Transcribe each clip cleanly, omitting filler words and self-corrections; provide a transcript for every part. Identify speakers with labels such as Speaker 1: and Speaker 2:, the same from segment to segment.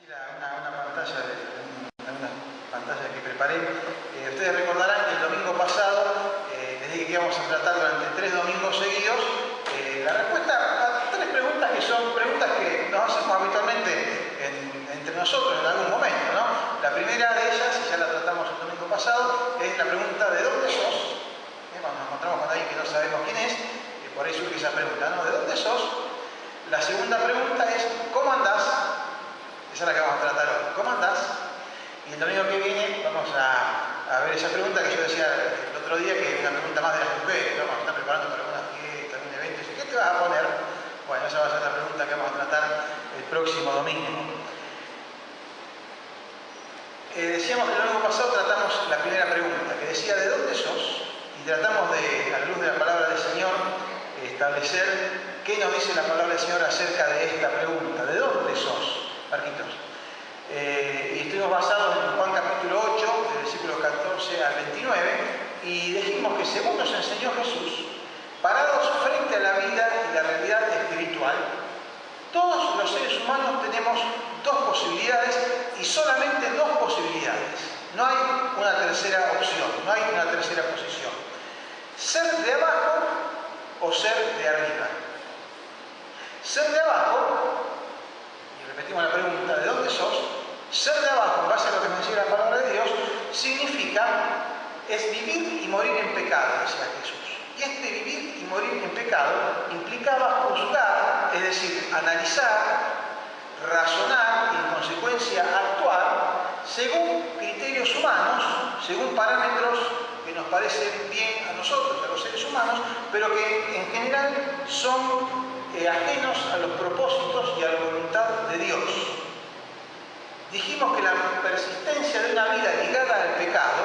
Speaker 1: Una pantalla que preparé. Ustedes recordarán que el domingo pasado les dije que íbamos a tratar durante 3 domingos seguidos la respuesta a 3 preguntas que son preguntas que nos hacemos habitualmente entre nosotros en algún momento, ¿no? La primera de ellas, y ya la tratamos el domingo pasado, es la pregunta ¿de dónde sos? Cuando nos encontramos con alguien que no sabemos quién es, por ahí surge esa pregunta, ¿no? ¿De dónde sos? La segunda pregunta es ¿cómo andás? Esa es la que vamos a tratar hoy. ¿Cómo andás? Y el domingo que viene vamos a ver esa pregunta que yo decía el otro día, que es una pregunta más de las mujeres, ¿no? Cuando están preparando para alguna fiesta, algún evento, ¿qué te vas a poner? Bueno, esa va a ser la pregunta que vamos a tratar el próximo domingo. Decíamos que el domingo pasado tratamos la primera pregunta, que decía ¿de dónde sos? Y tratamos de, a la luz de la palabra del Señor, establecer qué nos dice la palabra del Señor acerca de esta pregunta. ¿De dónde sos, Marquitos? Y estuvimos basados en Juan capítulo 8, de versículos 14 al 29, y dijimos que según nos enseñó Jesús, parados frente a la vida y la realidad espiritual, todos los seres humanos tenemos 2 posibilidades y solamente 2 posibilidades. No hay una tercera opción, no hay una tercera posición. Ser de abajo o ser de arriba. Ser de abajo, y repetimos la pregunta, ¿de dónde sos? Ser de abajo, en base a lo que nos decía la palabra de Dios, es vivir y morir en pecado, decía Jesús. Y este vivir y morir en pecado implicaba juzgar, es decir, analizar, razonar y en consecuencia actuar según criterios humanos, según parámetros que nos parecen bien a nosotros, a los seres humanos, pero que en general son ajenos a los propósitos y a la voluntad de Dios. Dijimos que la persistencia de una vida ligada al pecado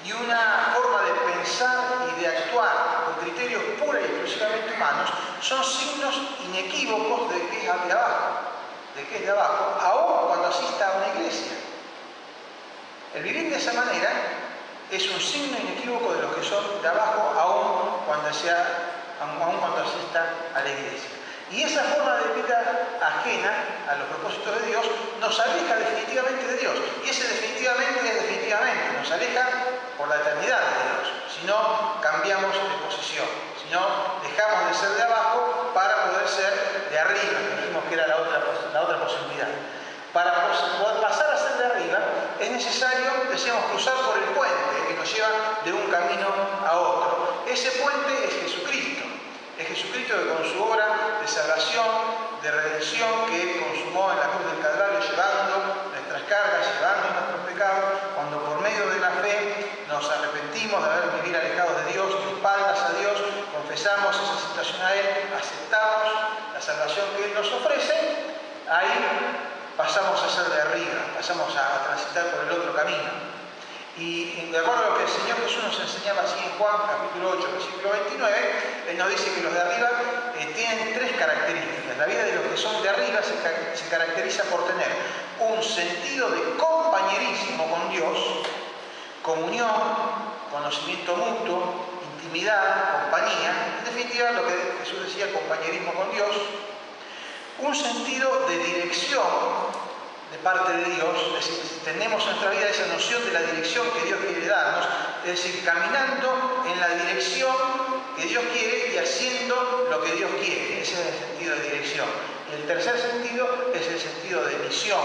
Speaker 1: y una forma de pensar y de actuar con criterios pura y exclusivamente humanos son signos inequívocos de que es de abajo, aún cuando asista a una iglesia. El vivir de esa manera es un signo inequívoco de los que son de abajo, aún cuando asista a la iglesia. Y esa forma de vida ajena a los propósitos de Dios nos aleja definitivamente de Dios. Y ese definitivamente es definitivamente, nos aleja por la eternidad de Dios. Si no cambiamos de posición, si no dejamos de ser de abajo para poder ser de arriba, dijimos que era la otra posibilidad. Para poder pasar a ser de arriba es necesario, decíamos, cruzar por el puente que nos lleva de un camino a otro. Ese puente es Jesucristo. Es Jesucristo que con su obra de salvación, de redención, que Él consumó en la cruz del Calvario, llevando nuestras cargas, llevando nuestros pecados, cuando por medio de la fe nos arrepentimos de haber vivido alejados de Dios, de espaldas a Dios, confesamos esa situación a Él, aceptamos la salvación que Él nos ofrece, ahí pasamos a ser de arriba, pasamos a transitar por el otro camino. Y de acuerdo a lo que el Señor Jesús nos enseñaba así en Juan capítulo 8, versículo 29, Él nos dice que los de arriba tienen 3 características. La vida de los que son de arriba se caracteriza por tener un sentido de compañerismo con Dios, comunión, conocimiento mutuo, intimidad, compañía, en definitiva lo que Jesús decía, compañerismo con Dios, un sentido de dirección de parte de Dios, es decir, tenemos en nuestra vida esa noción de la dirección que Dios quiere darnos, es decir, caminando en la dirección que Dios quiere y haciendo lo que Dios quiere. Ese es el sentido de dirección. Y el tercer sentido es el sentido de misión.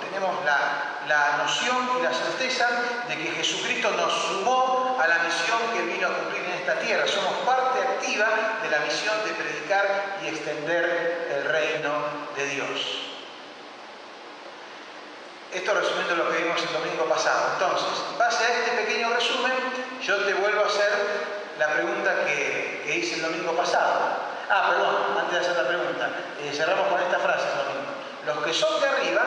Speaker 1: Tenemos la noción y la certeza de que Jesucristo nos sumó a la misión que Él vino a cumplir en esta tierra. Somos parte activa de la misión de predicar y extender el reino de Dios. Esto resumiendo lo que vimos el domingo pasado. Entonces, en base a este pequeño resumen, yo te vuelvo a hacer la pregunta que hice el domingo pasado. Antes de hacer la pregunta, cerramos con esta frase el domingo. Los que son de arriba,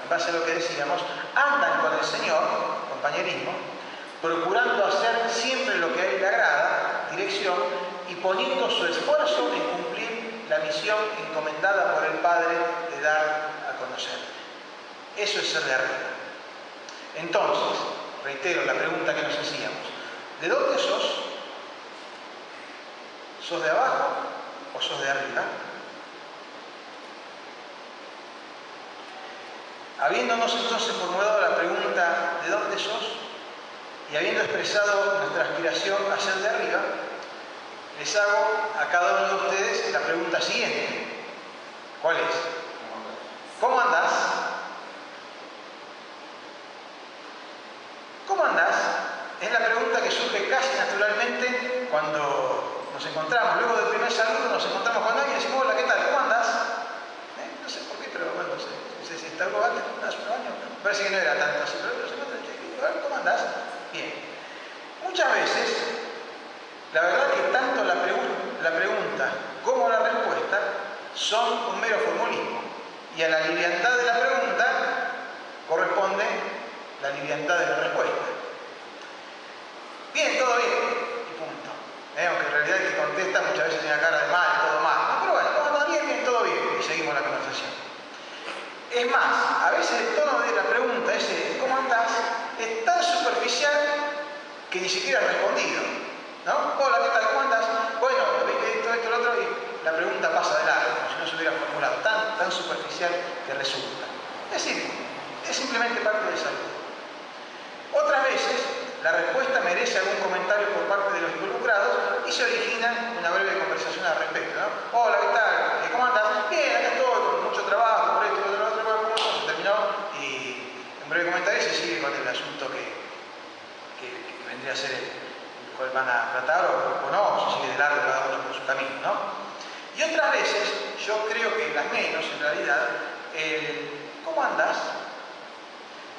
Speaker 1: en base a lo que decíamos, andan con el Señor, compañerismo, procurando hacer siempre lo que a Él le agrada, dirección, y poniendo su esfuerzo en cumplir la misión encomendada por el Padre de dar a conocer. Eso es ser de arriba. Entonces, reitero la pregunta que nos hacíamos. ¿De dónde sos? ¿Sos de abajo o sos de arriba? Habiéndonos entonces formulado la pregunta ¿de dónde sos? Y habiendo expresado nuestra aspiración a ser de arriba, les hago a cada uno de ustedes la pregunta siguiente. ¿Cuál es? ¿Cómo andás? ¿Cómo andás? Es la pregunta que surge casi naturalmente cuando nos encontramos. Luego del primer saludo nos encontramos con alguien y decimos, hola, ¿qué tal? ¿Cómo andás? No sé por qué, pero bueno, no sé si está algo antes, hace un año. Me parece que no era tanto así, pero nos encontramos, ¿cómo andás? Bien. Muchas veces, la verdad que tanto la pregunta como la respuesta son un mero formulismo. Y a la liviandad de la pregunta corresponde la liviandad de la respuesta. Bien, todo bien, y punto. Aunque en realidad el que contesta muchas veces tiene cara de mal, todo mal. No, pero bueno, todo anda bien, bien, todo bien. Y seguimos la conversación. Es más, a veces el tono de la pregunta, ese ¿cómo andás?, es tan superficial que ni siquiera ha respondido. ¿No? Hola, ¿qué tal? ¿Cómo andás? Bueno, esto, lo otro, y la pregunta pasa de largo, como si no se hubiera formulado. Tan superficial que resulta. Es decir, es simplemente parte del saludo. Otras veces, la respuesta merece algún comentario por parte de los involucrados y se origina una breve conversación al respecto, ¿no? Hola, ¿qué tal? ¿Cómo andás? Bien, acá estoy, con mucho trabajo, por esto, por lo otro, se terminó, y un breve comentario se sigue con el asunto que vendría a ser el cual van a tratar o no, se sigue de largo cada uno por su camino, ¿no? Y otras veces, yo creo que las menos en realidad, el ¿cómo andás?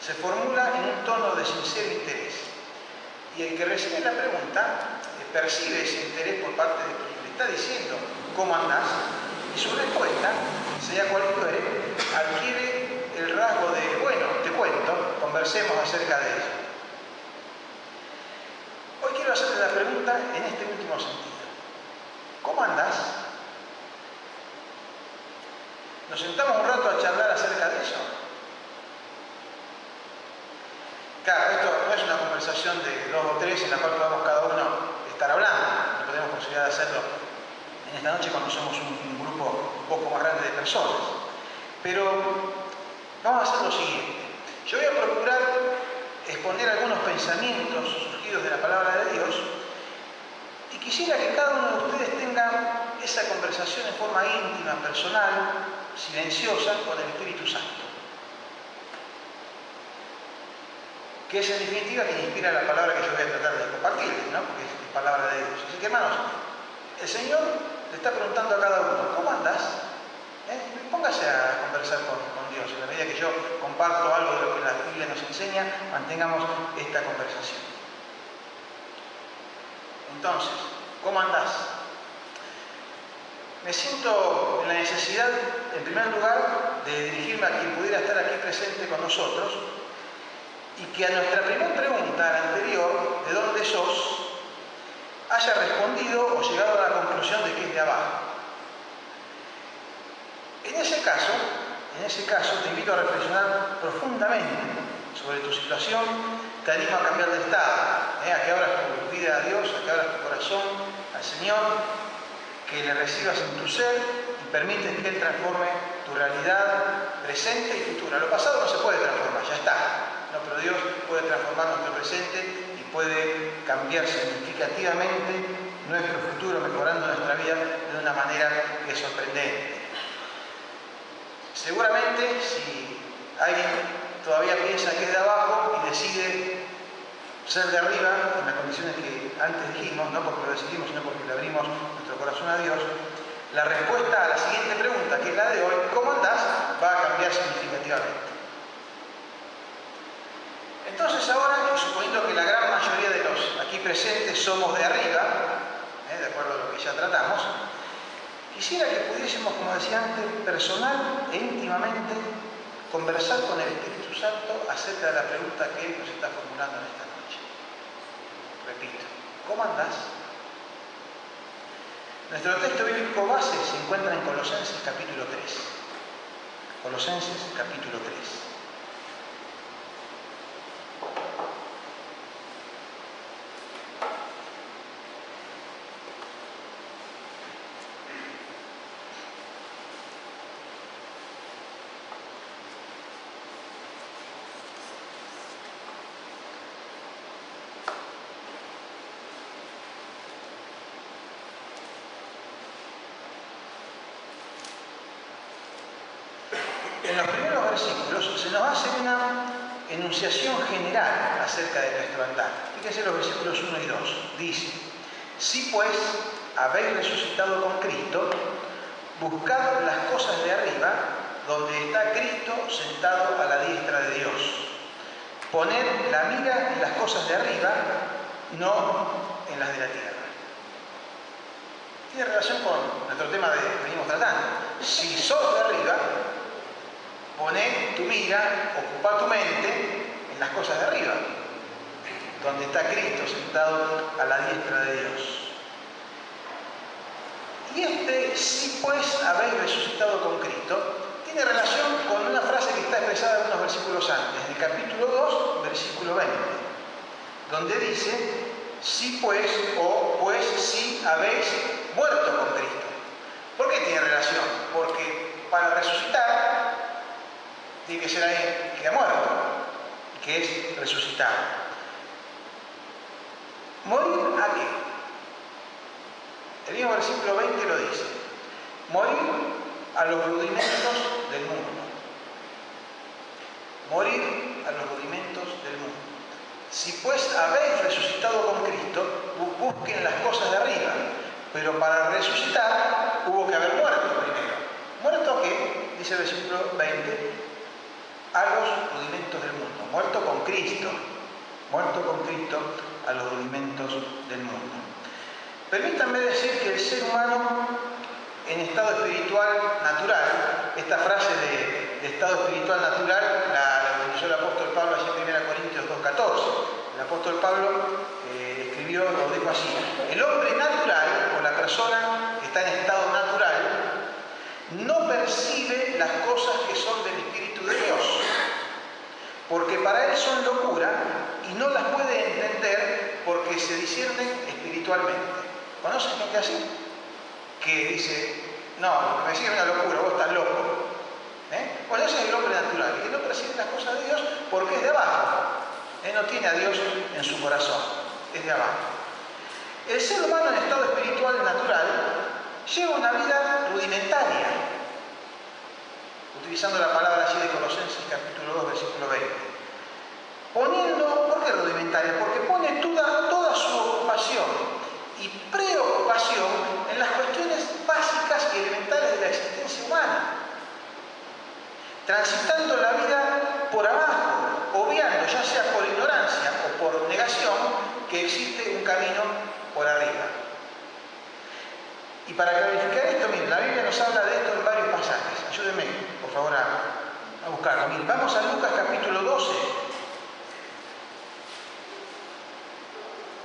Speaker 1: Se formula en un tono de sincero interés. Y el que recibe la pregunta percibe ese interés por parte de quien le está diciendo ¿cómo andás? Y su respuesta, sea cual fuere, adquiere el rasgo de, bueno, te cuento, conversemos acerca de ello. Hoy quiero hacerle la pregunta en este último sentido. ¿Cómo andás? ¿Nos sentamos un rato a charlar acerca de eso? Claro, esto no es una conversación de 2 o 3 en la cual podamos cada uno estar hablando. No tenemos posibilidad de hacerlo en esta noche cuando somos un grupo un poco más grande de personas. Pero vamos a hacer lo siguiente. Yo voy a procurar exponer algunos pensamientos surgidos de la palabra de Dios y quisiera que cada uno de ustedes tenga esa conversación en forma íntima, personal, silenciosa con el Espíritu Santo, que es en definitiva quien inspira la palabra que yo voy a tratar de compartirles, ¿no? Porque es palabra de Dios. Así que, hermanos, el Señor le está preguntando a cada uno, ¿cómo andás? Póngase a conversar con Dios. En la medida que yo comparto algo de lo que la Biblia nos enseña, mantengamos esta conversación. Entonces, ¿cómo andás? Me siento en la necesidad, en primer lugar, de dirigirme a quien pudiera estar aquí presente con nosotros y que a nuestra primera pregunta, la anterior, ¿de dónde sos?, haya respondido o llegado a la conclusión de que es de abajo. En ese caso, te invito a reflexionar profundamente sobre tu situación, te animo a cambiar de estado, a que abras tu vida a Dios, a que abras tu corazón al Señor, que le recibas en tu ser y permites que Él transforme tu realidad presente y futura. Lo pasado no se puede transformar, ya está. No, pero Dios puede transformar nuestro presente y puede cambiar significativamente nuestro futuro, mejorando nuestra vida de una manera que es sorprendente. Seguramente, si alguien todavía piensa que es de abajo y decide ser de arriba, en las condiciones que antes dijimos, no porque lo decidimos, sino porque le abrimos nuestro corazón a Dios, la respuesta a la siguiente pregunta, que es la de hoy, ¿cómo andás?, va a cambiar significativamente. Entonces ahora, suponiendo que la gran mayoría de los aquí presentes somos de arriba, de acuerdo a lo que ya tratamos, quisiera que pudiésemos, como decía antes, personal e íntimamente conversar con el Espíritu Santo acerca de la pregunta que Él nos está formulando en esta noche. Repito, ¿cómo andás? Nuestro texto bíblico base se encuentra en Colosenses capítulo 3. Colosenses capítulo 3. en los primeros versículos se nos hace una enunciación general acerca de nuestro andar. Fíjense los versículos 1 y 2. Dice: si pues habéis resucitado con Cristo, buscad las cosas de arriba, donde está Cristo sentado a la diestra de Dios. Poned la mira en las cosas de arriba, no en las de la tierra. Tiene relación con nuestro tema que venimos tratando. Si sos de arriba, poned tu mira, ocupa tu mente en las cosas de arriba, donde está Cristo sentado a la diestra de Dios. Y si pues habéis resucitado con Cristo, tiene relación con una frase que está expresada en unos versículos antes, en el capítulo 2, versículo 20, donde dice: si pues, o pues si habéis muerto con Cristo. ¿Por qué tiene relación? Porque para resucitar tiene que ser alguien que ha muerto, que es resucitado. ¿Morir a qué? El mismo versículo 20 lo dice: morir a los rudimentos del mundo. Morir a los rudimentos del mundo. Si pues habéis resucitado con Cristo, busquen las cosas de arriba. Pero para resucitar hubo que haber muerto primero. ¿Muerto a qué? Dice el versículo 20: a los rudimentos del mundo. Muerto con Cristo. Muerto con Cristo a los rudimentos del mundo. Permítanme decir que el ser humano en estado espiritual natural, esta frase de estado espiritual natural la utilizó el apóstol Pablo allí en 1 Corintios 2:14. El apóstol Pablo escribió, lo dijo así: el hombre natural, o la persona que está en estado natural, no percibe las cosas que son del Espíritu de Dios, porque para él son locura y no las puede entender porque se disciernen espiritualmente. ¿Conocen gente así? Que dice: no, lo que me sigue es una locura, vos estás loco. Bueno, ese es el hombre natural, que no percibe las cosas de Dios porque es de abajo. No tiene a Dios en su corazón, es de abajo. El ser humano en estado espiritual natural lleva una vida rudimentaria, utilizando la palabra así de Colosenses capítulo 2, versículo 20. ¿Por qué rudimentaria? Porque pone toda su ocupación y preocupación en las cuestiones básicas y elementales de la existencia humana, transitando la vida por abajo, obviando, ya sea por ignorancia o por negación, que existe un camino por arriba. Y para clarificar esto, miren, la Biblia nos habla de esto en varios pasajes. Ayúdenme, por favor, a buscarlo. Miren, vamos a Lucas capítulo 12,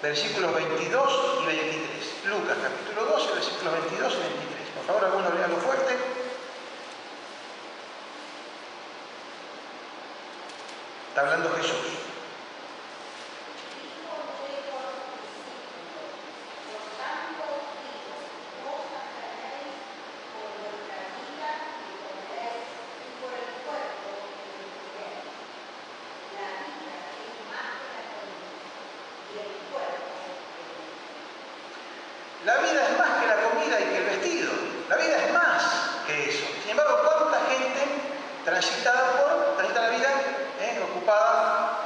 Speaker 1: versículos 22 y 23. Lucas capítulo 12, versículos 22 y 23. Por favor, alguno léalo fuerte. Está hablando Jesús. La vida es más que la comida y que el vestido. La vida es más que eso. Sin embargo, ¿cuánta gente transita la vida ocupada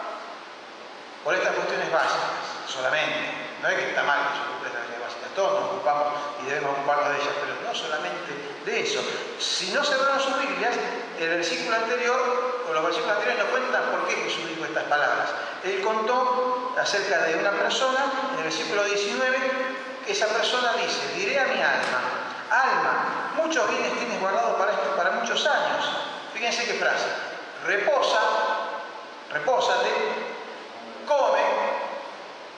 Speaker 1: por estas cuestiones básicas solamente? No es que está mal que se ocupe de las cuestiones básicas. Todos nos ocupamos y debemos ocuparnos de ellas, pero no solamente de eso. Si no cerraron sus Biblias, el versículo anterior, o los versículos anteriores nos cuentan por qué Jesús dijo estas palabras. Él contó acerca de una persona, en el versículo 19, esa persona dice: diré a mi alma, muchos bienes tienes guardados para muchos años. Fíjense qué frase: repósate, come,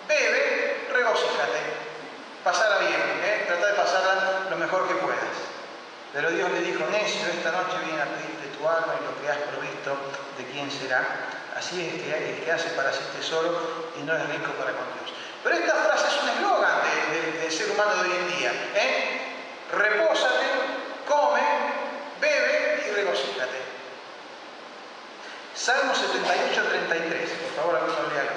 Speaker 1: bebe, regocíjate. Pasará bien, trata de pasarla lo mejor que puedas. Pero Dios le dijo: necio, esta noche viene a pedirte tu alma y lo que has provisto, ¿de quién será? Así es que el que hace para sí tesoro y no es rico para con Dios. Pero esta frase es un eslogan del ser humano de hoy en día. Repósate, come, bebe y regocíjate. Salmo 78, 33. Por favor, alguno léalo.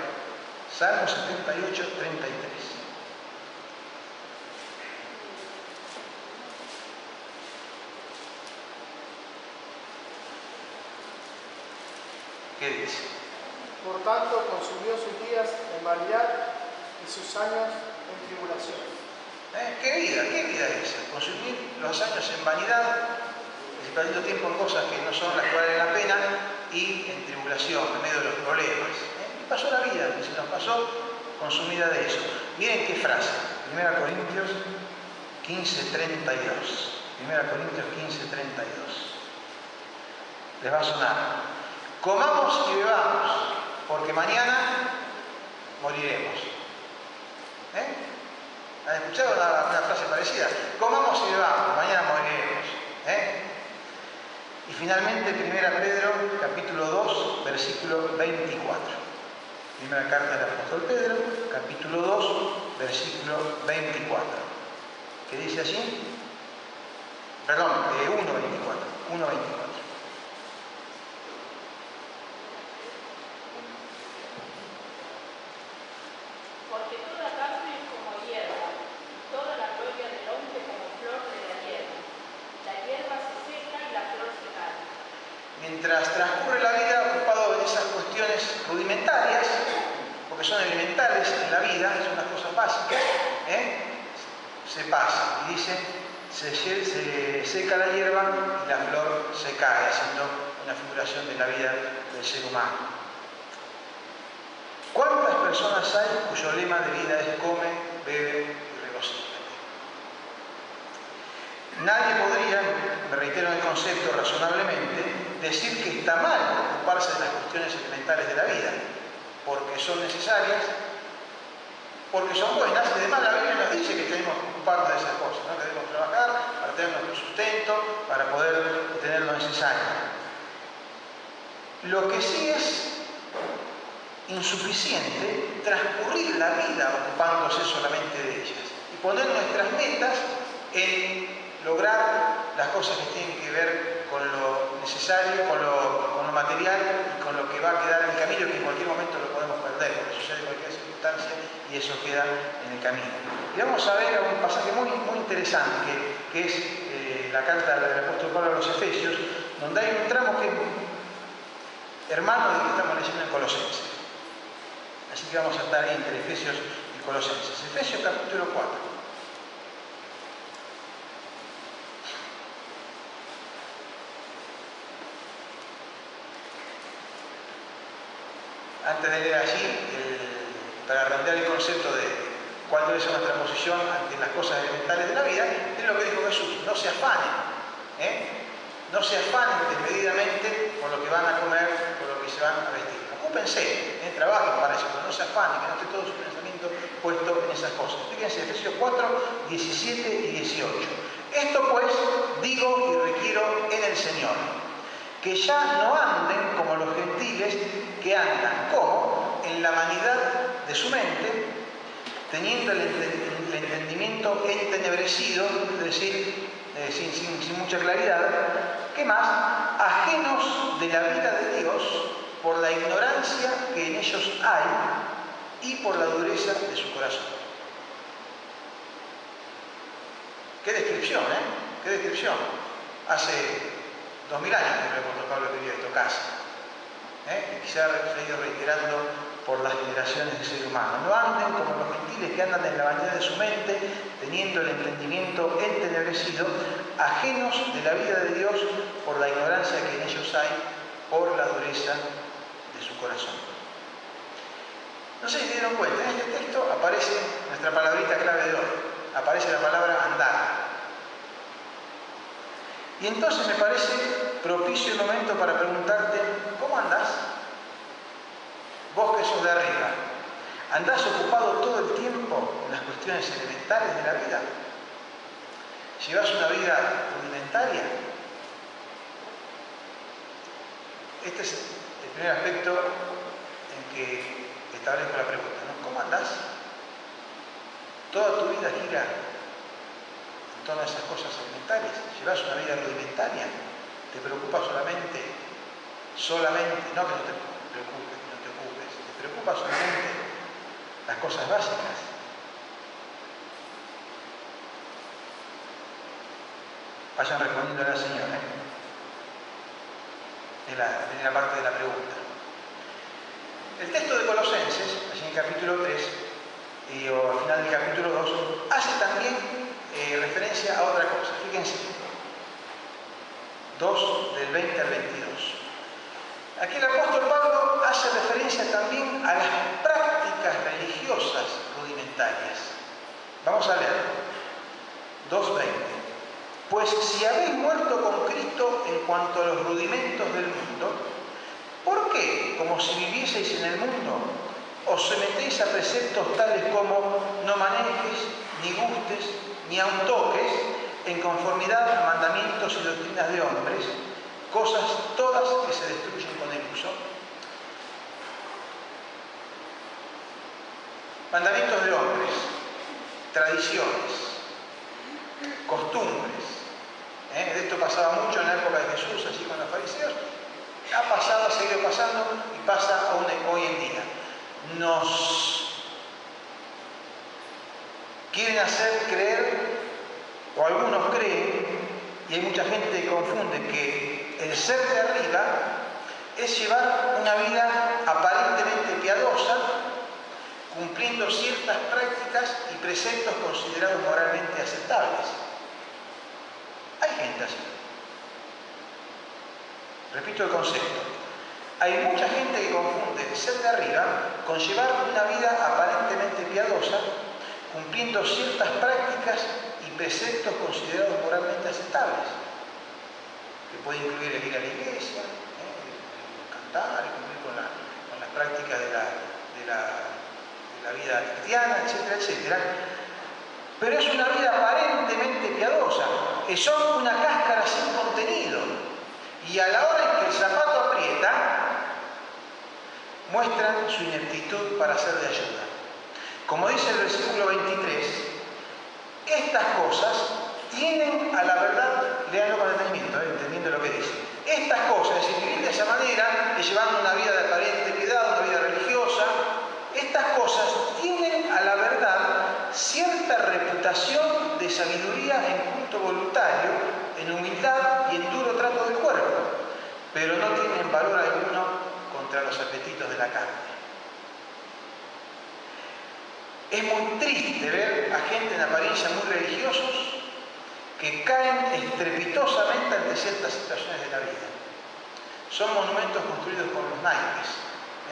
Speaker 1: Salmo 78, 33. ¿Qué dice?
Speaker 2: Por tanto, consumió sus días en vanidad y sus años en tribulación.
Speaker 1: ¿Qué vida es esa? Consumir los años en vanidad, perdiendo tiempo en cosas que no son las que valen la pena y en tribulación, en medio de los problemas. Y pasó la vida, que se nos pasó consumida de eso. Miren qué frase, 1 Corintios 15:32. 1 Corintios 15:32. Les va a sonar. Comamos y bebamos, porque mañana moriremos. ¿Han escuchado una frase parecida? Comamos y bebamos, mañana moriremos. Y finalmente, 1 Pedro, capítulo 2, versículo 24. Primera carta del apóstol Pedro, capítulo 2, versículo 24. ¿Qué dice así? Perdón, 1:24. 1:24.
Speaker 3: Porque toda carne es como hierba, y toda la gloria del hombre como flor de la hierba. La hierba se seca y la flor se cae.
Speaker 1: Mientras transcurre la vida ocupado en esas cuestiones rudimentarias, porque son elementales en la vida, son las cosas básicas, se pasa y dice, se seca la hierba y la flor se cae, haciendo una figuración de la vida del ser humano. ¿Cuántas personas hay cuyo lema de vida es come, bebe y regocíjate? Nadie podría, me reitero en el concepto razonablemente, decir que está mal ocuparse de las cuestiones elementales de la vida, porque son necesarias, porque son buenas, y además la Biblia nos dice que tenemos que ocuparnos de esas cosas, ¿no? Que debemos trabajar para tener nuestro sustento, para poder tener lo necesario. Lo que sí es insuficiente transcurrir la vida ocupándose solamente de ellas y poner nuestras metas en lograr las cosas que tienen que ver con lo necesario, con lo material y con lo que va a quedar en el camino, que en cualquier momento lo podemos perder, porque sucede cualquier circunstancia y eso queda en el camino. Y vamos a ver un pasaje muy interesante que es la carta del apóstol Pablo a los Efesios, donde hay un tramo que es hermano del que estamos leyendo en Colosenses. Así que vamos a estar ahí entre Efesios y Colosenses. Efesios capítulo 4. Antes de leer allí, para redondear el concepto de cuál debe ser nuestra posición ante las cosas elementales de la vida, es lo que dijo Jesús: no se afanen, no se afanen desmedidamente por lo que van a comer, por lo que se van a vestir. Ocúpense, trabajen para eso, pero no se afanen, que no esté todo su pensamiento puesto en esas cosas. Fíjense, Efesios 4, 17 y 18. Esto pues digo y requiero en el Señor, que ya no anden como los gentiles que andan, como en la vanidad de su mente, teniendo el entendimiento entenebrecido, es decir, sin mucha claridad, ¿qué más? Ajenos de la vida de Dios por la ignorancia que en ellos hay y por la dureza de su corazón. Qué descripción, ¿eh? Qué descripción. Hace 2000 años que el apóstol Pablo escribió esto casi. Y quizá se ha ido reiterando por las generaciones del ser humano. No anden como los gentiles que andan en la vanidad de su mente, teniendo el entendimiento entenebrecido, ajenos de la vida de Dios por la ignorancia que en ellos hay, por la dureza de su corazón. No sé si se dieron cuenta, en este texto aparece nuestra palabrita clave de hoy, aparece la palabra andar. Y entonces me parece propicio el momento para preguntarte, ¿cómo andás? Vos que sos de arriba, ¿andás ocupado todo el tiempo en las cuestiones elementales de la vida? ¿Llevas una vida rudimentaria? Este es el primer aspecto en que establezco la pregunta, ¿no? ¿Cómo andás? ¿Toda tu vida gira en torno a esas cosas elementales? ¿Llevas una vida rudimentaria? ¿Te preocupa solamente, no que no te preocupes, que no te ocupes, te preocupa solamente las cosas básicas? Vayan respondiendo a la señora, es la primera parte de la pregunta. El texto de Colosenses, allí en el capítulo 3, o al final del capítulo 2, hace también referencia a otra cosa. Fíjense, 2 del 20 al 22. Aquí el apóstol Pablo hace referencia también a las prácticas religiosas rudimentarias. Vamos a leer. 2:20. Pues si habéis muerto con Cristo en cuanto a los rudimentos del mundo, ¿por qué, como si vivieseis en el mundo, os sometéis a preceptos tales como no manejes, ni gustes, ni aun toques, en conformidad a mandamientos y doctrinas de hombres, cosas todas que se destruyen con el uso? Mandamientos de hombres, tradiciones, costumbres. Esto pasaba mucho en la época de Jesús, así con los fariseos. Ha pasado, ha seguido pasando y pasa aún hoy en día. Nos quieren hacer creer, o algunos creen, y hay mucha gente que confunde, que el ser de arriba es llevar una vida aparentemente piadosa, cumpliendo ciertas prácticas y preceptos considerados moralmente aceptables. Hay gente así. Repito el concepto. Hay mucha gente que confunde el ser de arriba con llevar una vida aparentemente piadosa, cumpliendo ciertas prácticas y preceptos considerados moralmente aceptables, que puede incluir el ir a la iglesia, cantar, cumplir con las prácticas de la vida cristiana, etcétera, etcétera. Pero es una vida aparentemente piadosa, que son una cáscara sin contenido, y a la hora en que el zapato aprieta, muestran su ineptitud para ser de ayuda. Como dice el versículo 23, estas cosas tienen a la verdad, léanlo con detenimiento, entendiendo lo que dice. Estas cosas, es decir, vivir de esa manera, llevando una vida de aparente piedad, una vida religiosa, estas cosas tienen a la verdad cierta reputación de sabiduría en culto voluntario, en humildad y en duro trato del cuerpo, pero no tienen valor alguno contra los apetitos de la carne. Es muy triste ver a gente en apariencia muy religiosos que caen estrepitosamente ante ciertas situaciones de la vida. Son monumentos construidos con los naipes,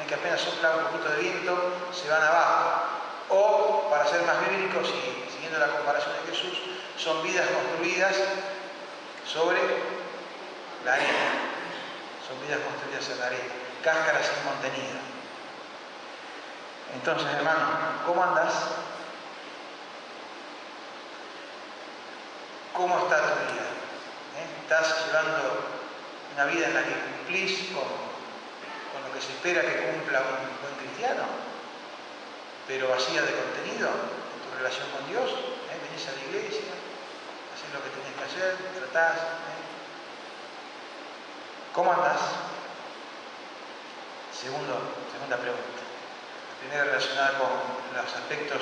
Speaker 1: que apenas sopla un poquito de viento, se van abajo. O, para ser más bíblicos y siguiendo la comparación de Jesús, son vidas construidas sobre la arena. Son vidas construidas en la arena, cáscaras sin contenido. Entonces, hermano, ¿cómo andás? ¿Cómo está tu vida? ¿Estás llevando una vida en la que cumplís con lo que se espera que cumpla un buen cristiano, pero vacía de contenido en tu relación con Dios? Venís a la iglesia, haces lo que tenés que hacer, tratás. ¿Cómo andás? Segunda pregunta. La primera relacionada con los aspectos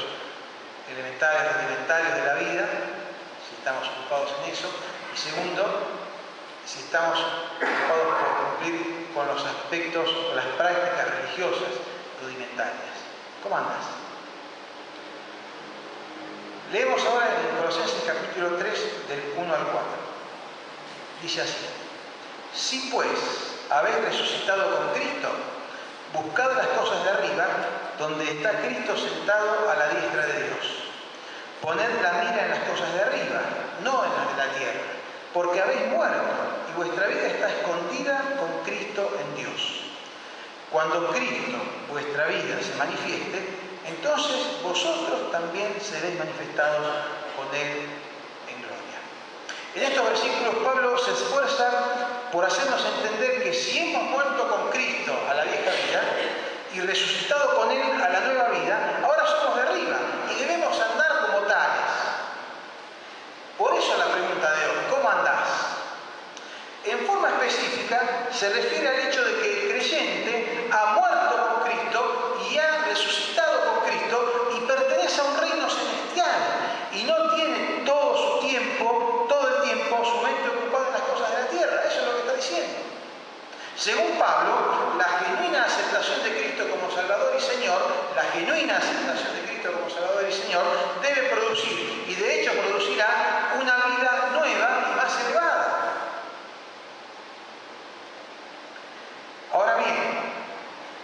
Speaker 1: elementales, rudimentarios de la vida, si estamos ocupados en eso. Y segundo, si estamos ocupados por cumplir con los aspectos o las prácticas religiosas rudimentarias. ¿Cómo andas? Leemos ahora en Colosenses capítulo 3, del 1 al 4. Dice así: si pues habéis resucitado con Cristo, buscad las cosas de arriba, donde está Cristo sentado a la diestra de Dios. Poned la mira en las cosas de arriba, no en las de la tierra, porque habéis muerto y vuestra vida está escondida con Cristo en Dios. Cuando Cristo, vuestra vida, se manifieste, entonces vosotros también seréis manifestados con Él en gloria. En estos versículos Pablo se esfuerza por hacernos entender que si hemos muerto con Cristo a la vieja vida y resucitado con Él a la nueva vida, ahora somos de arriba y debemos andar como tales. Por eso la pregunta de hoy: ¿cómo andás? En forma específica se refiere al hecho de que el creyente ha muerto con Cristo y ha resucitado con Cristo y pertenece a un reino celestial y no tiene todo el tiempo su mente ocupada en las cosas de la tierra. Eso es lo que está diciendo. Según Pablo, la genuina aceptación de Cristo como Salvador y Señor, debe producir, y de hecho producirá, una vida nueva y más elevada. Ahora bien,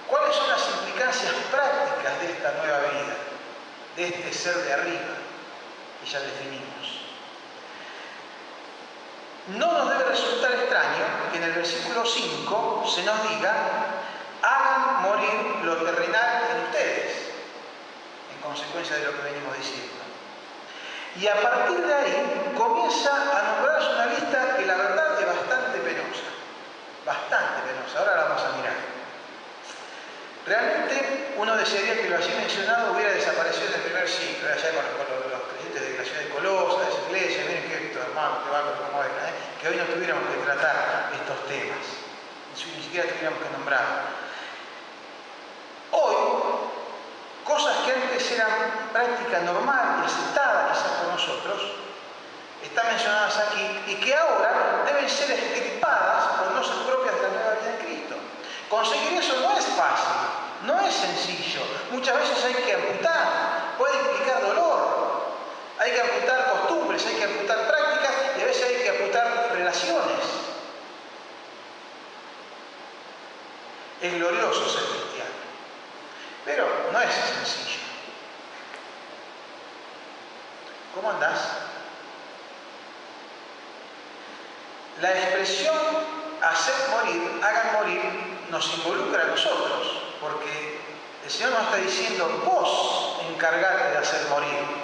Speaker 1: ¿cuáles son las implicancias prácticas de esta nueva vida, de este ser de arriba que ya definimos? No nos debe resultar extraño que en el versículo 5 se nos diga: hagan morir lo terrenal en ustedes, en consecuencia de lo que venimos diciendo. Y a partir de ahí comienza a nombrarse una lista que la verdad es bastante penosa. Ahora la vamos a mirar. Realmente uno desearía que lo así mencionado hubiera desaparecido en el primer siglo, allá con los creyentes de la ciudad de Colosa, de esa iglesia. Miren que estos hermanos, que van como era, que hoy no tuviéramos que tratar estos temas, ni siquiera tuviéramos que nombrar. Hoy, cosas que antes eran práctica normal y aceptada quizás por nosotros, están mencionadas aquí y que ahora deben ser extirpadas por no ser propias de la nueva vida en Cristo. Conseguir eso no es fácil, no es sencillo. Muchas veces hay que amputar, puede implicar dolor. Hay que amputar costumbres, hay que amputar prácticas y a veces hay que amputar relaciones. Es glorioso ser cristiano, pero no es sencillo. ¿Cómo andás? La expresión hacer morir, hagan morir, nos involucra a nosotros, porque el Señor nos está diciendo: vos encargate de hacer morir.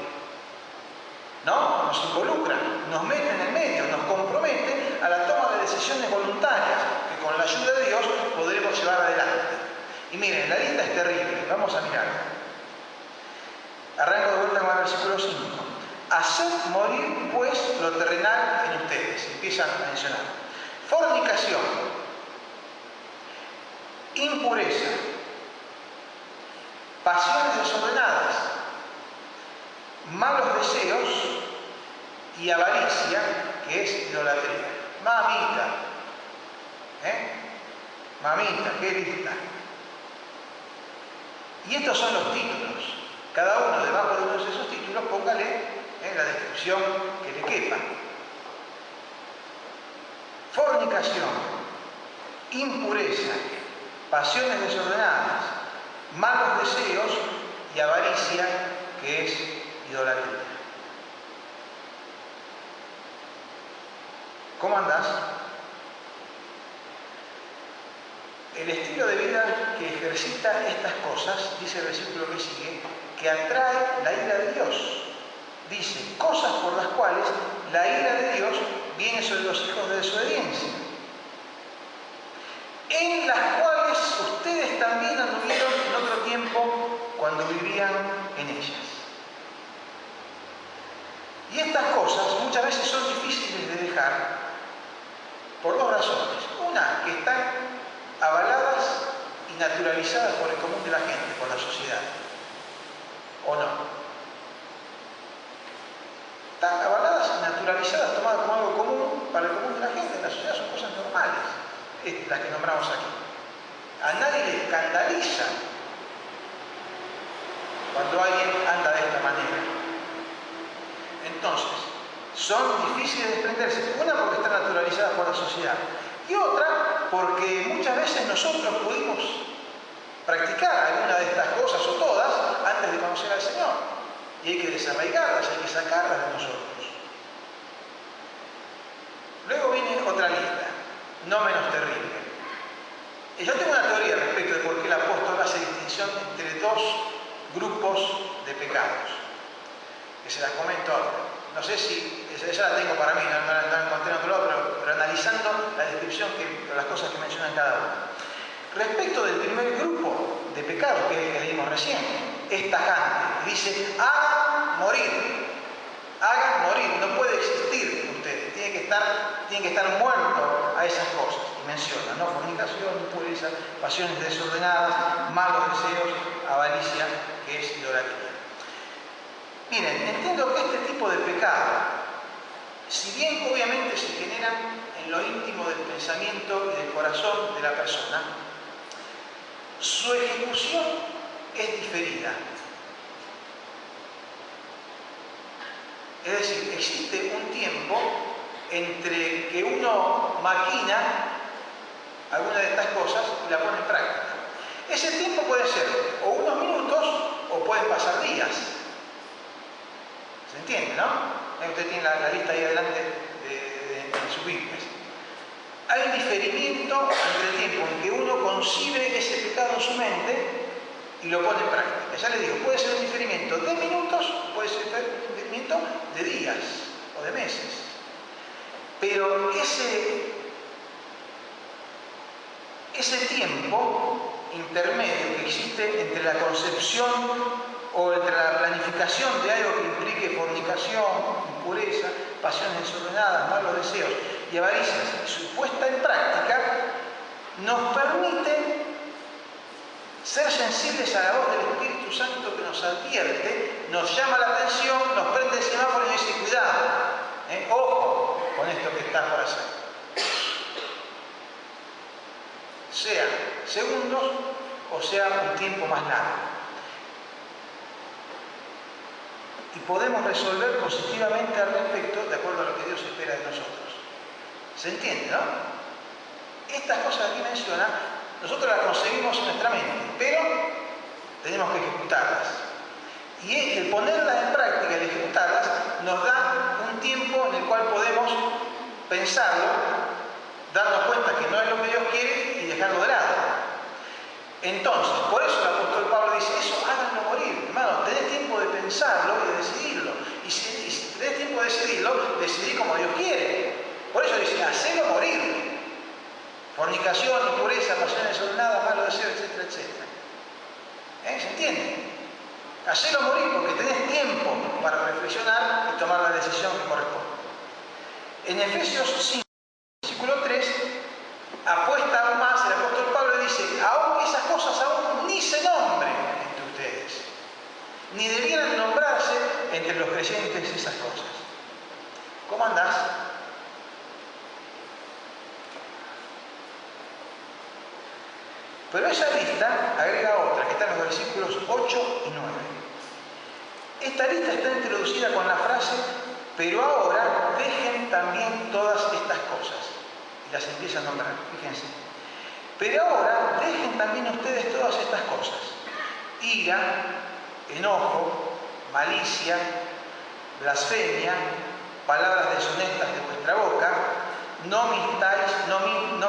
Speaker 1: ¿No? Nos involucra, nos mete en el medio, nos compromete a la toma de decisiones voluntarias que con la ayuda de Dios podremos llevar adelante. Y miren, la lista es terrible, vamos a mirar. Arranco de vuelta con el versículo 5. Haced morir pues lo terrenal en ustedes. Empiezan a mencionar: fornicación, impureza, pasiones desordenadas, malos deseos y avaricia, que es idolatría. Mamita, qué lista. Y estos son los títulos. Cada uno debajo de uno de esos títulos póngale la descripción que le quepa. Fornicación, impureza, pasiones desordenadas, malos deseos y avaricia, que es idolatría. ¿Cómo andás? El estilo de vida que ejercita estas cosas, dice el versículo que sigue, que atrae la ira de Dios. Dice: cosas por las cuales la ira de Dios viene sobre los hijos de desobediencia, en las cuales ustedes también anduvieron en otro tiempo cuando vivían en ellas. Y estas cosas muchas veces son difíciles de dejar por dos razones. Una, que están avaladas y naturalizadas por el común de la gente, por la sociedad. ¿O no? Están avaladas y naturalizadas, tomadas como algo común para el común de la gente. En la sociedad son cosas normales, las que nombramos aquí. A nadie le escandaliza cuando alguien anda de esta manera. Entonces, son difíciles de desprenderse. Una, porque están naturalizadas por la sociedad. Y otra, porque muchas veces nosotros pudimos practicar alguna de estas cosas o todas antes de conocer al Señor. Y hay que desarraigarlas, hay que sacarlas de nosotros. Luego viene otra lista, no menos terrible. Y yo tengo una teoría respecto de por qué el apóstol hace distinción entre dos grupos de pecados, que se las comento ahora. No sé si, esa la tengo para mí, no la encontré en otro lado, pero analizando la descripción, las cosas que mencionan cada uno. Respecto del primer grupo de pecados, que es el que leímos recién, es tajante. Dice: hagan morir, no puede existir ustedes, tiene que estar muerto a esas cosas. Y menciona, ¿no? Fornicación, impureza, pasiones desordenadas, malos deseos, avaricia, que es idolatría. Miren, entiendo que este tipo de pecado, si bien obviamente se generan en en lo íntimo del pensamiento y del corazón de la persona, su ejecución es diferida. Es decir, existe un tiempo entre que uno maquina alguna de estas cosas y la pone en práctica. Ese tiempo puede ser o unos minutos o pueden pasar días. ¿Se entiende, no? Usted tiene la lista ahí adelante de sus Biblias. Hay un diferimiento entre el tiempo en que uno concibe ese pecado en su mente y lo pone en práctica. Ya le digo, puede ser un diferimiento de minutos, puede ser un diferimiento de días o de meses. Pero ese tiempo intermedio que existe entre la concepción o entre la planificación de algo que implique fornicación, impureza, pasiones desordenadas, malos deseos y avaricias, y su puesta en práctica, nos permite ser sensibles a la voz del Espíritu Santo que nos advierte, nos llama la atención, nos prende el semáforo y dice: cuidado, ojo con esto que estás por hacer. Sea segundos o sea un tiempo más largo. Y podemos resolver positivamente al respecto de acuerdo a lo que Dios espera de nosotros. ¿Se entiende, no? Estas cosas aquí menciona, nosotros las concebimos en nuestra mente, pero tenemos que ejecutarlas. Y el ponerlas en práctica, el ejecutarlas, nos da un tiempo en el cual podemos pensarlo, darnos cuenta que no es lo que Dios quiere y dejarlo de lado. Entonces, por eso el apóstol Pablo dice: eso háganlo morir. Hermano, tenés tiempo de pensarlo y de decidirlo. Y si tenés tiempo de decidirlo, decidí como Dios quiere. Por eso dice: hacelo morir. Fornicación, impureza, pasiones desordenadas, malos deseos, etcétera, etcétera. ¿Se entiende? Hacelo morir porque tenés tiempo para reflexionar y tomar la decisión que corresponde. En Efesios 5, versículo 3, apuesta aún más, el apóstol Pablo dice: aún esas cosas aún ni se nombren entre ustedes, ni debieran nombrarse entre los creyentes esas cosas. ¿Cómo andás? Pero esa lista agrega otra, que está en los versículos 8 y 9. Esta lista está introducida con la frase: pero ahora dejen también todas estas cosas. Y las empieza a nombrar, fíjense. Pero ahora dejen también ustedes todas estas cosas: ira, enojo, malicia, blasfemia, palabras deshonestas de vuestra boca, no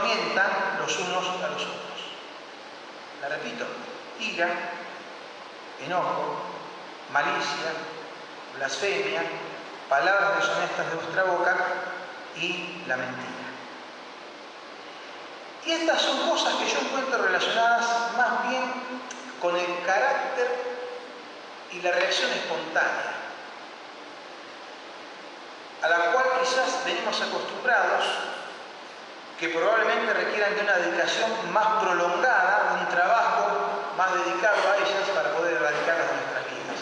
Speaker 1: mientan los unos a los otros. La repito: ira, enojo, malicia, blasfemia, palabras deshonestas de vuestra boca y la mentira. Y estas son cosas que yo encuentro relacionadas más bien con el carácter y la reacción espontánea, a la cual quizás venimos acostumbrados, que probablemente requieran de una dedicación más prolongada, de un trabajo más dedicado a ellas para poder erradicarlas de nuestras vidas.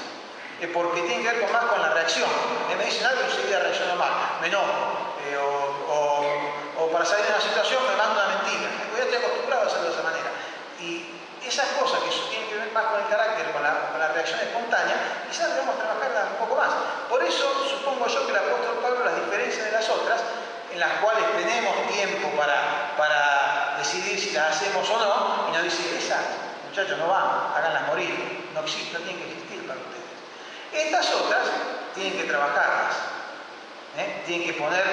Speaker 1: Porque tiene que ver más con la reacción. Me dicen algo y enseguida reacciono mal, me enojo, o para salir de una situación me mando una mentira. Ya estoy acostumbrado a hacerlo de esa manera. Y esas cosas que tienen que ver más con el carácter, con la reacción espontánea, quizás debemos trabajarlas un poco más. Por eso supongo yo que el apóstol Pablo las diferencia de las otras, en las cuales tenemos tiempo para decidir si las hacemos o no, y nos dice: esas, muchachos, no van, háganlas morir, no tienen que existir para ustedes. Estas otras tienen que trabajarlas, tienen que poner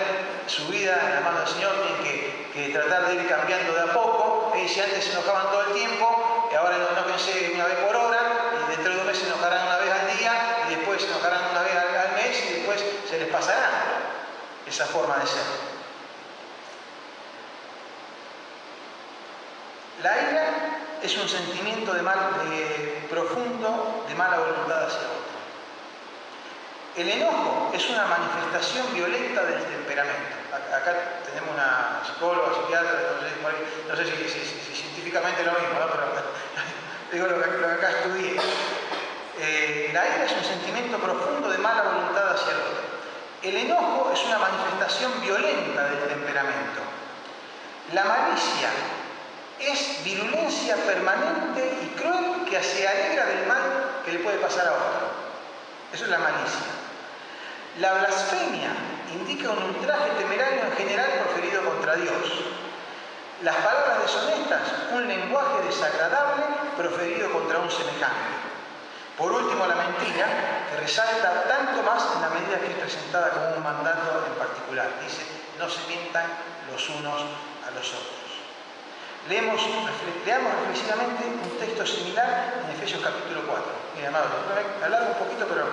Speaker 1: su vida en la mano del Señor, tienen que tratar de ir cambiando de a poco. Si antes se enojaban todo el tiempo, y ahora enójense una vez por hora, y dentro de un mes se enojarán una vez al día, y después se enojarán una vez al mes, y después se les pasará esa forma de ser. La ira es un sentimiento profundo de mala voluntad hacia otro. El enojo es una manifestación violenta del temperamento. Acá tenemos una psicóloga, psiquiatra, no sé si científicamente es lo mismo, ¿no? Pero digo lo que acá estudié. La ira es un sentimiento profundo de mala voluntad hacia el otro. El enojo es una manifestación violenta del temperamento. La malicia es virulencia permanente y cruel que se alegra del mal que le puede pasar a otro. Eso es la malicia. La blasfemia indica un ultraje temerario en general proferido contra Dios. Las palabras deshonestas, un lenguaje desagradable proferido contra un semejante. Por último, la mentira, que resalta tanto más en la medida que es presentada como un mandato en particular. Dice, no se mientan los unos a los otros. Leamos reflexivamente un texto similar en Efesios capítulo 4. Mira, amado, me alargo un poquito, pero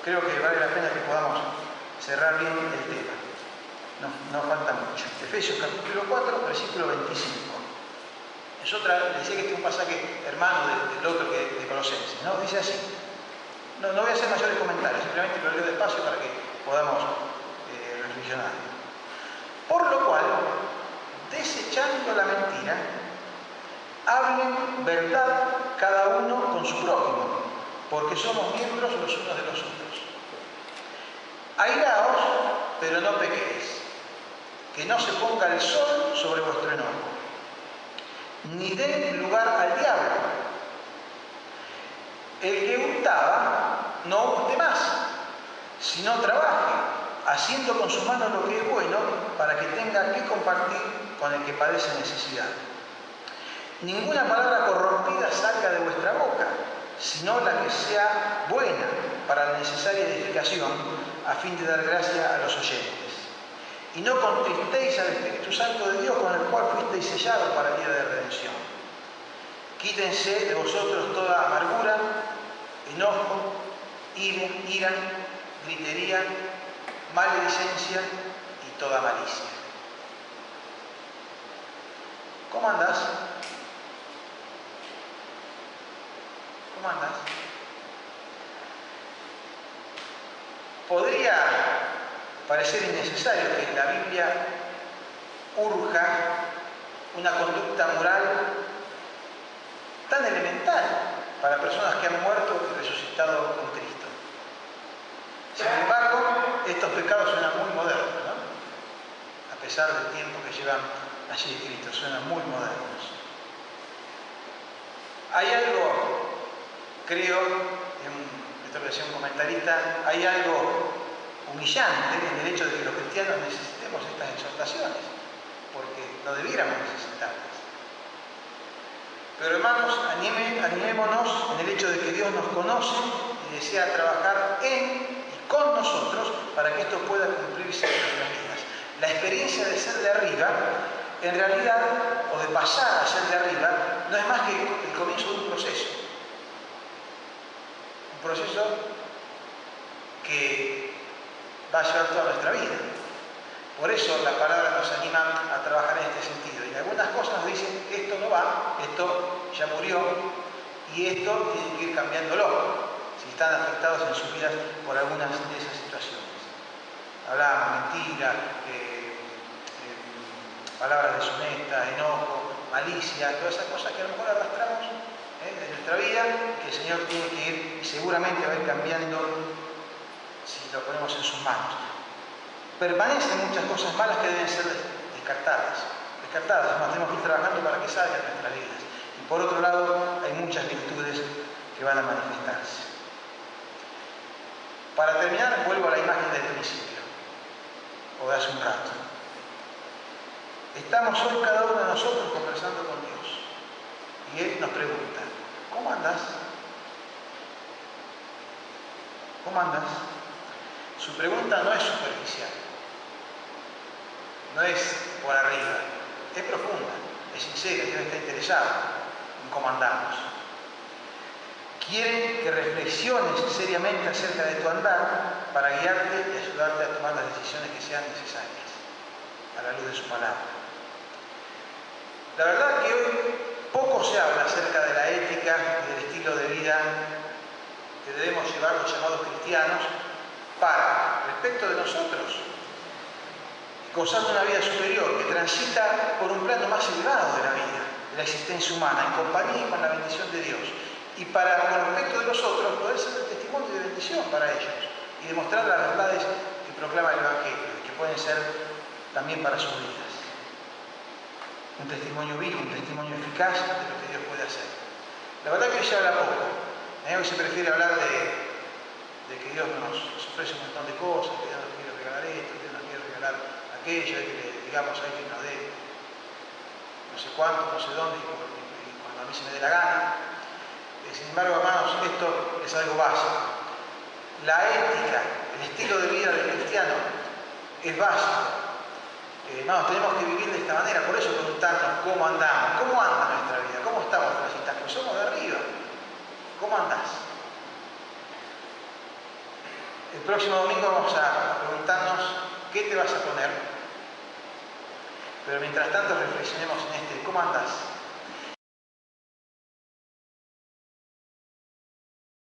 Speaker 1: creo que vale la pena que podamos cerrar bien el tema. No falta mucho. Efesios capítulo 4, versículo 25. Es otra, decía que este es un pasaje hermano del otro que de Colosenses, ¿no? Dice así. No voy a hacer mayores comentarios, simplemente lo leo despacio para que podamos reflexionar. Por lo cual, desechando la mentira, hablen verdad cada uno con su prójimo, porque somos miembros los unos de los otros. Airaos, pero no pequéis, que no se ponga el sol sobre vuestro enojo, ni den lugar al diablo. El que hurtaba, no hurte más, sino trabaje, haciendo con sus manos lo que es bueno, para que tenga que compartir con el que padece necesidad. Ninguna palabra corrompida salga de vuestra boca, sino la que sea buena para la necesaria edificación, a fin de dar gracia a los oyentes. Y no contristéis al Espíritu Santo de Dios, con el cual fuisteis sellados para el día de redención. Quítense de vosotros toda amargura, enojo, ira, gritería, maledicencia y toda malicia. ¿Cómo andás? ¿Cómo andás? Podría parecer innecesario que la Biblia urja una conducta moral tan elemental para personas que han muerto y resucitado con Cristo. Sin embargo, estos pecados suenan muy modernos, ¿no? A pesar del tiempo que llevan allí escritos, suenan muy modernos. Hay algo, creo, esto lo decía un comentarista, hay algo humillante en el hecho de que los cristianos necesitemos estas exhortaciones, porque no debiéramos necesitarlas. Pero hermanos, animémonos en el hecho de que Dios nos conoce y desea trabajar en y con nosotros para que esto pueda cumplirse en nuestras vidas. La experiencia de ser de arriba, en realidad, o de pasar a ser de arriba, no es más que el comienzo de un proceso. Un proceso que va a llevar toda nuestra vida. Por eso la palabra nos anima a trabajar en este sentido. Y algunas cosas nos dicen, esto no va, esto ya murió, y esto tiene que ir cambiándolo, si están afectados en sus vidas por algunas de esas situaciones. Hablábamos mentira, palabras deshonestas, enojo, malicia, todas esas cosas que a lo mejor arrastramos en nuestra vida, que el Señor tiene que ir y seguramente va a ir cambiando si lo ponemos en sus manos. Permanecen muchas cosas malas que deben ser descartadas, nos tenemos que ir trabajando para que salgan de nuestras vidas. Y por otro lado, hay muchas virtudes que van a manifestarse. Para terminar, vuelvo a la imagen del principio, o de hace un rato. Estamos hoy cada uno de nosotros conversando con Dios. Y Él nos pregunta, ¿cómo andás? ¿Cómo andás? Su pregunta no es superficial, no es por arriba, es profunda, es sincera, Dios está interesado en cómo andamos. Quiere que reflexiones seriamente acerca de tu andar para guiarte y ayudarte a tomar las decisiones que sean necesarias a la luz de su palabra. La verdad que hoy poco se habla acerca de la ética y del estilo de vida que debemos llevar los llamados cristianos para, respecto de nosotros, gozar de una vida superior que transita por un plano más elevado de la vida, de la existencia humana, en compañía y con la bendición de Dios. Y para, con respecto de los otros, poder ser el testimonio de bendición para ellos y demostrar las verdades que proclama el Evangelio, y que pueden ser también para sus vidas. Un testimonio vivo, un testimonio eficaz de lo que Dios puede hacer. La verdad que hoy se habla poco. Hoy se prefiere hablar de que Dios nos ofrece un montón de cosas, que Dios nos quiere regalar esto, que Dios nos quiere regalar aquello, hay que le digamos, hay que nos dé no sé cuánto, no sé dónde, y cuando a mí se me dé la gana. Sin embargo, hermanos, esto es algo básico. La ética, el estilo de vida del cristiano es básico. Hermanos, tenemos que vivir de esta manera, por eso preguntarnos cómo andamos, cómo anda nuestra vida, cómo estamos, pues somos de arriba. ¿Cómo andás? El próximo domingo vamos a preguntarnos qué te vas a poner. Pero mientras tanto reflexionemos en ¿cómo andás?